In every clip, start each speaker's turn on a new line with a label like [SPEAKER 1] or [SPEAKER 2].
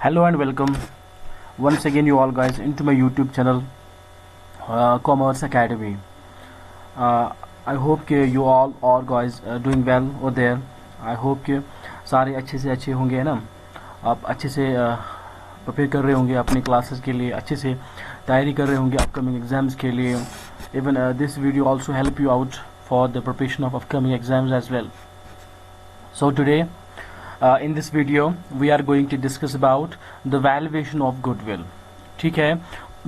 [SPEAKER 1] Hello and welcome once again you all guys into my YouTube channel Commerce Academy. I hope कि you all are guys doing well over there. I hope कि सारे अच्छे से अच्छे होंगे, है ना। आप अच्छे से प्रिपेयर कर रहे होंगे अपनी क्लासेस के लिए, अच्छे से तैयारी कर रहे होंगे अपकमिंग एग्जाम्स के लिए. Even this video also help you out for the preparation of upcoming exams as well. So today in this video we are going to discuss about the valuation of goodwill. ठीक है,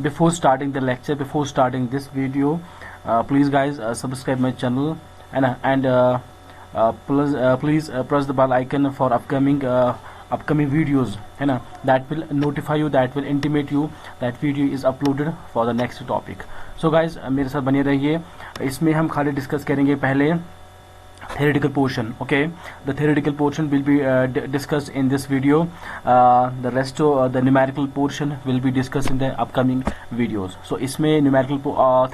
[SPEAKER 1] before starting the lecture, before starting this video, please guys subscribe my channel and please press the bell icon for upcoming videos, है ना. That will notify you, that will intimate you that video is uploaded for the next topic. So guys मेरे साथ बने रहिए. इसमें हम खाली discuss करेंगे पहले theoretical portion. Okay, the theoretical portion will be discussed in this video. The rest of the numerical portion will be discussed in the upcoming videos. So इसमें numerical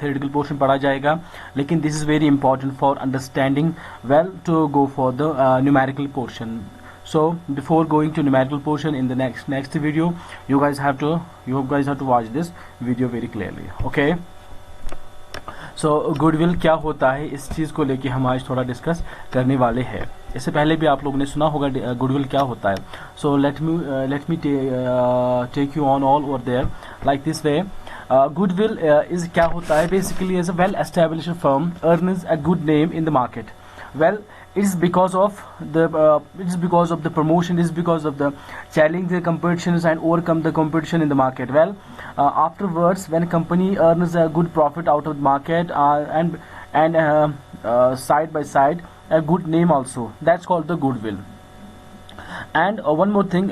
[SPEAKER 1] theoretical portion पढ़ा जाएगा, लेकिन this is very important for understanding well to go for the numerical portion. So before going to numerical portion in the next video, you guys have to watch this video very clearly. Okay. So goodwill क्या होता है, इस चीज़ को लेके हम आज थोड़ा discuss करने वाले हैं. इससे पहले भी आप लोगों ने सुना होगा गुडविल क्या होता है. So let me take you on all over there like this way. Goodwill is क्या होता है, basically as a well established firm earns a good name in the market. Well, it is because of the promotion, it is because of the challenge the competitions and overcome the competition in the market. Well, afterwards when a company earns a good profit out of the market and side by side a good name also, that's called the goodwill. And one more thing,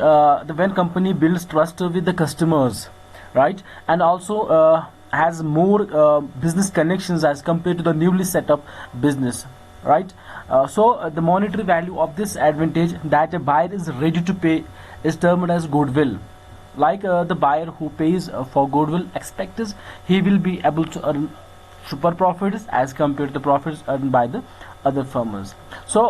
[SPEAKER 1] when company builds trust with the customers, right, and also has more business connections as compared to the newly set up business, right. So the monetary value of this advantage that a buyer is ready to pay is termed as goodwill. Like the buyer who pays for goodwill expects he will be able to earn super profits as compared to the profits earned by the other firms. So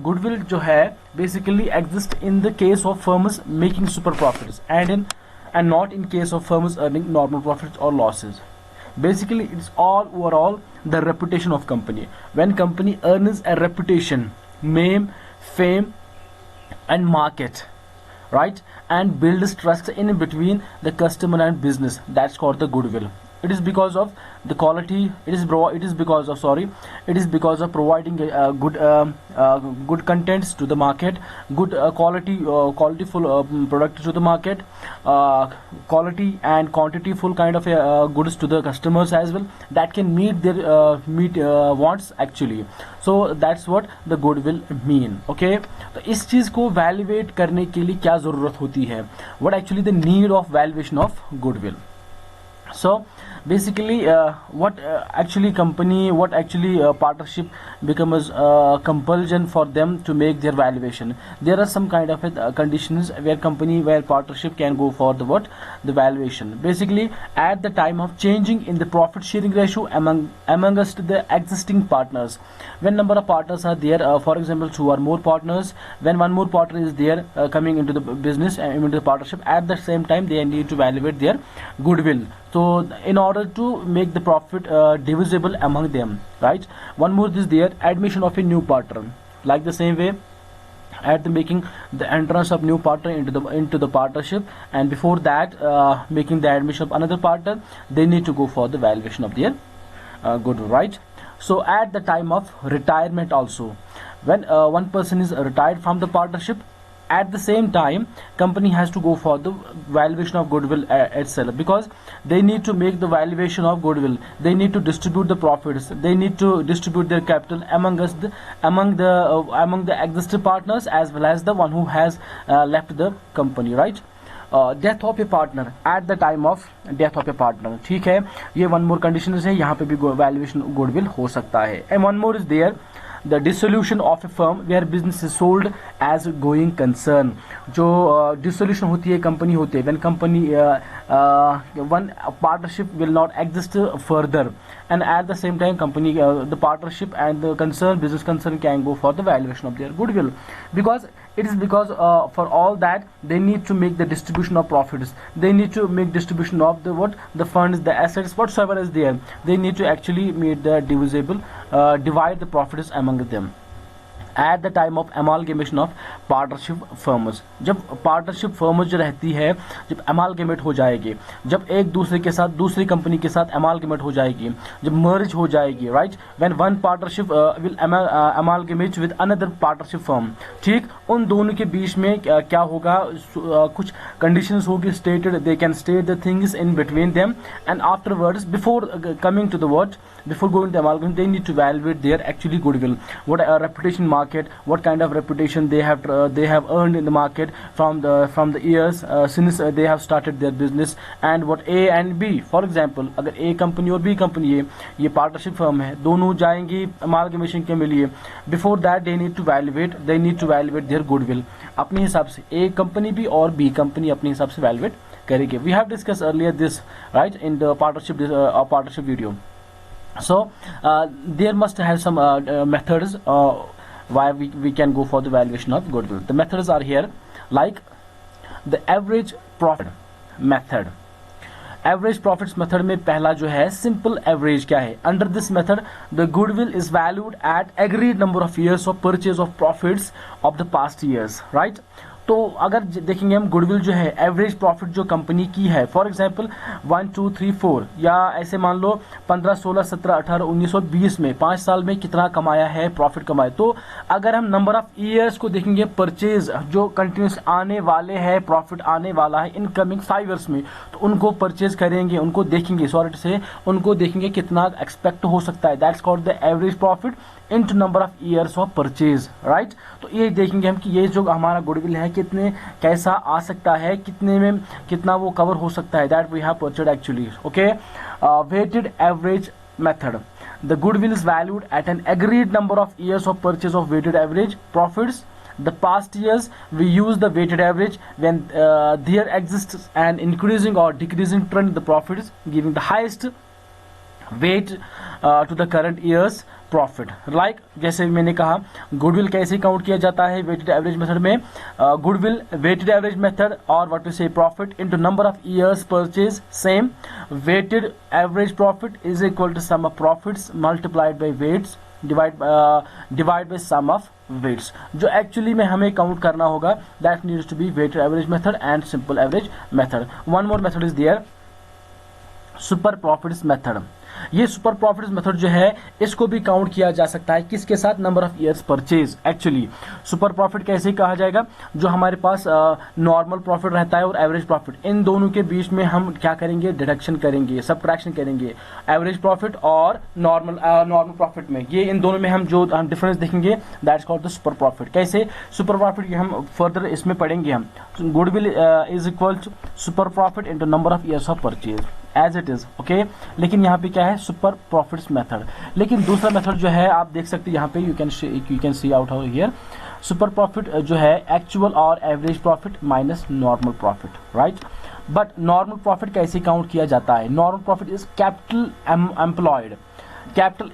[SPEAKER 1] goodwill जो है basically exists in the case of firms making super profits and not in case of firms earning normal profits or losses. Basically it's all overall the reputation of company. When company earns a reputation, name, fame and market, right, and builds trust in between the customer and business, that's called the goodwill. It is because of the quality, it is because of providing good contents to the market, good qualityful products to the market, quality and quantity full kind of goods to the customers as well, that can meet their wants actually. So that's what the goodwill mean. Okay, तो इस चीज को valuate करने के लिए क्या जरूरत होती है, what actually the need of valuation of goodwill. So basically what actually partnership becomes compulsion for them to make their valuation. There are some kind of conditions where partnership can go for the valuation. Basically at the time of changing in the profit sharing ratio amongst the existing partners, when number of partners are there, for example 2 or more partners, when one more partner is there coming into the business and into the partnership, at the same time they need to evaluate their goodwill. So in order to make the profit divisible among them, right. One more is there, admission of a new partner. Like the same way, at the making the entrance of new partner into the partnership, and before that making the admission of another partner, they need to go for the valuation of their goodwill, right. So at the time of retirement also, when one person is retired from the partnership, at the same time company has to go for the valuation of goodwill itself, because they need to make the valuation of goodwill, they need to distribute the profits, they need to distribute their capital among the existing partners as well as the one who has left the company, right. Death of A partner, eight the time of death of A partner, ठीक है. ये one more condition है, यहाँ पे भी valuation goodwill हो सकता है. And one more is there, the dissolution of a firm where business is sold as going concern. जो डिसोल्यूशन होती है, कंपनी होती है, when company one partnership will not exist further and at the same time company the partnership and the concern business concern can go for the valuation of their goodwill, because it is because for all that they need to make the distribution of profits, they need to make distribution of the what the funds, the assets, whatsoever is there, they need to actually make the divisible divide the profits among them at the time of amalgamation of partnership firms. जब partnership firms जो रहती है, जब एमालगेमेट हो जाएगी, जब एक दूसरे के साथ दूसरी कंपनी के साथ एमालगेमेट हो जाएगी, जब मर्ज हो जाएगी, right, when one partnership will amalgamate with another partnership firm, ठीक, उन दोनों के बीच में क्या होगा, कुछ कंडीशंस होगी stated, they can state the things in between them and afterwards before coming to the word, before going to amalgam, they need to evaluate their actually goodwill, what reputation market, what kind of reputation they have earned in the market from the years since they have started their business, and what A and B, for example अगर A company और B company है, ये partnership firm है, दोनों जाएंगी amalgamation के लिए, before that they need to evaluate their goodwill अपने हिसाब से। A कंपनी भी और B कंपनी अपने हिसाब से evaluate करेगी। We have discussed earlier this, right, in the partnership video. So there must have some methods why we can go for the valuation of goodwill. The methods are here, like the average profit method. Average profits method में पहला जो है simple average क्या है, under this method the goodwill is valued eight agreed number of years of purchase of profits of the past years, right. तो अगर देखेंगे हम गुडविल जो है एवरेज प्रॉफिट जो कंपनी की है, फॉर एग्जांपल 1 2 3 4 या ऐसे मान लो 15 16 17 18 19 और 20 में 5 साल में कितना कमाया है, प्रॉफिट कमाया। तो अगर हम नंबर ऑफ ईयर्स को देखेंगे, परचेज जो कंटिन्यूस आने वाले हैं, प्रॉफिट आने वाला है इनकमिंग 5 ईयर्स में, तो उनको परचेज करेंगे, उनको देखेंगे, सॉरी से उनको देखेंगे कितना एक्सपेक्ट हो सकता है, that's called the average profit into number of years of purchase, right. तो ये देखेंगे हम कि ये जो हमारा गुडविल है कितने कैसा आ सकता है, कितने में कितना वो कवर हो सकता है, that we have purchase actually, okay. Weighted average method, the goodwill is valued at an agreed number of years of purchase of weighted average profits the past years. We use the weighted average when there exists an increasing or decreasing trend in the profits, giving the highest weight to the current year's profit. Like जैसे मैंने कहा goodwill कैसे count किया जाता है weighted average method में, goodwill weighted average method और what we say profit into number of years purchase, same weighted average profit is equal to sum of profits multiplied by weights divide by sum of weights. जो actually में हमें count करना होगा that needs to be weighted average method and simple average method. One more method is there, super profits method. ये super profits method जो है इसको भी काउंट किया जा सकता है किसके साथ, number of years purchase. Actually super profit कैसे कहा जाएगा, जो हमारे पास नॉर्मल प्रॉफिट रहता है और एवरेज प्रॉफिट, इन दोनों के बीच में हम क्या करेंगे, डिडक्शन करेंगे, सबट्रैक्शन करेंगे, एवरेज प्रॉफिट और नॉर्मल प्रॉफिट में, ये इन दोनों में हम जो डिफरेंस देखेंगे that's called the super profit. कैसे सुपर प्रॉफिट, ये हम फर्दर इसमें पढ़ेंगे हम। Goodwill is equal to super profit into number of years of purchase as it is, okay. लेकिन यहाँ पे क्या है, सुपर प्रॉफिट्स मेथड। लेकिन दूसरा मेथड जो है आप देख सकते हैं यहाँ पे, you can see out here, super profit जो है एक्चुअल और average profit minus normal profit, right. But normal profit कैसे काउंट किया जाता है, normal profit is capital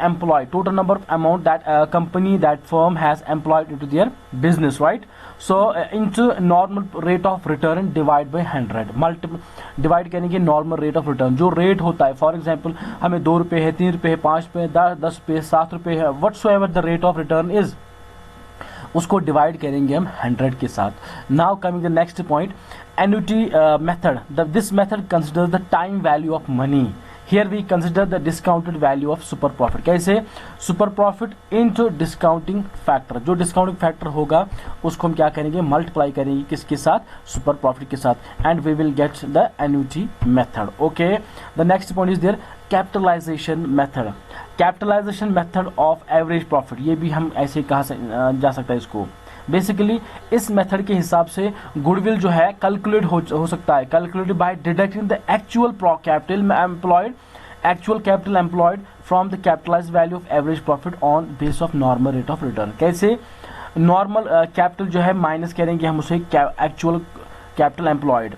[SPEAKER 1] employed, total number of amount that company, that firm has employed into their business, right? So into normal rate of return divide by 100, multiple divide करेंगे normal rate of return, जो rate होता है, for example हमें 2 रुपये है, 3 रुपये है, 5 रुपये, 10 रुपये, 7 रुपये है, whatsoever the rate of return is, उसको डिवाइड करेंगे हम 100 के साथ। Now coming the next point, annuity method, this method consider the time value of money. Here we consider the discounted value of super profit. कैसे, super profit into discounting factor, जो discounting factor होगा उसको हम क्या करेंगे, multiply करेंगे किसके साथ, super profit के साथ, and we will get the annuity method. Okay, the next point is there, capitalization method. Capitalization method of average profit, ये भी हम ऐसे कहा जा सकता है इसको। बेसिकली इस मेथड के हिसाब से गुडविल जो है कैलकुलेट हो सकता है, calculated by deducting the actual capital employed actual capital employed from the capitalised value of average profit on base of normal rate of return. कैसे? नॉर्मल कैपिटल जो है माइनस करेंगे हम उसे एक्चुअल कैपिटल एम्प्लॉयड,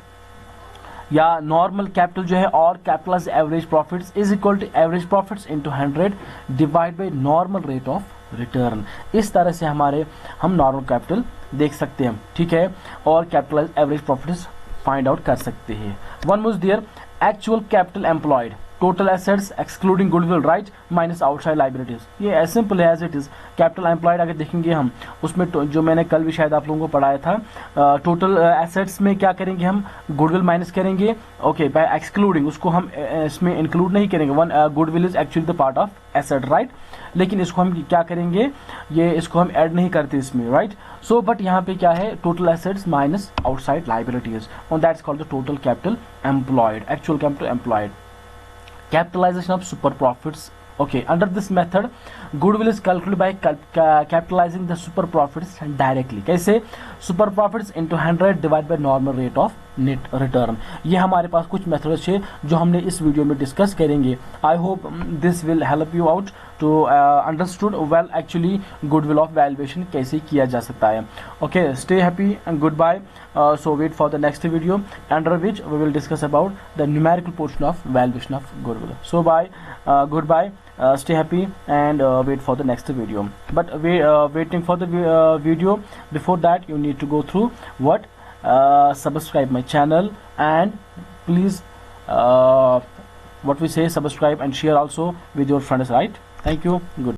[SPEAKER 1] या नॉर्मल कैपिटल जो है और capitalised average profits is equal to average profits into 100 divide by normal rate of return. इस तरह से हम नॉर्मल कैपिटल देख सकते हैं, ठीक है, और capitalised average profits find out कर सकते हैं। One was there actual capital employed, total assets excluding goodwill right minus outside liabilities. ये एज सिंपल है as it is. Capital employed अगर देखेंगे हम उसमें जो मैंने कल भी शायद आप लोगों को पढ़ाया था, टोटल एसेट्स में क्या करेंगे हम, गुडविल माइनस करेंगे, ओके, बाय एक्सक्लूडिंग, उसको हम इसमें इंक्लूड नहीं करेंगे। One goodwill is actually the part of asset right, लेकिन इसको हम क्या करेंगे, ये इसको हम ऐड नहीं करते इसमें राइट। सो बट यहाँ पे क्या है, total assets minus outside liabilities, और that's called the total capital employed, actual capital employed. Capitalization of super profits. Okay, under this method, goodwill is calculated by capitalizing the super profits directly. कैसे? Super profits into 100 divided by normal rate of net return. ये हमारे पास कुछ methods है जो हमने इस video में discuss करेंगे। I hope this will help you out to understood well actually goodwill of valuation कैसे किया जा सकता है। Okay, stay happy and goodbye. So wait for the next video under which we will discuss about the numerical portion of valuation of goodwill. So bye, goodbye. Stay happy and wait for the next video. But waiting for the video, before that you need to go through what, subscribe my channel, and please what we say, subscribe and share also with your friends, right? Thank you. Good.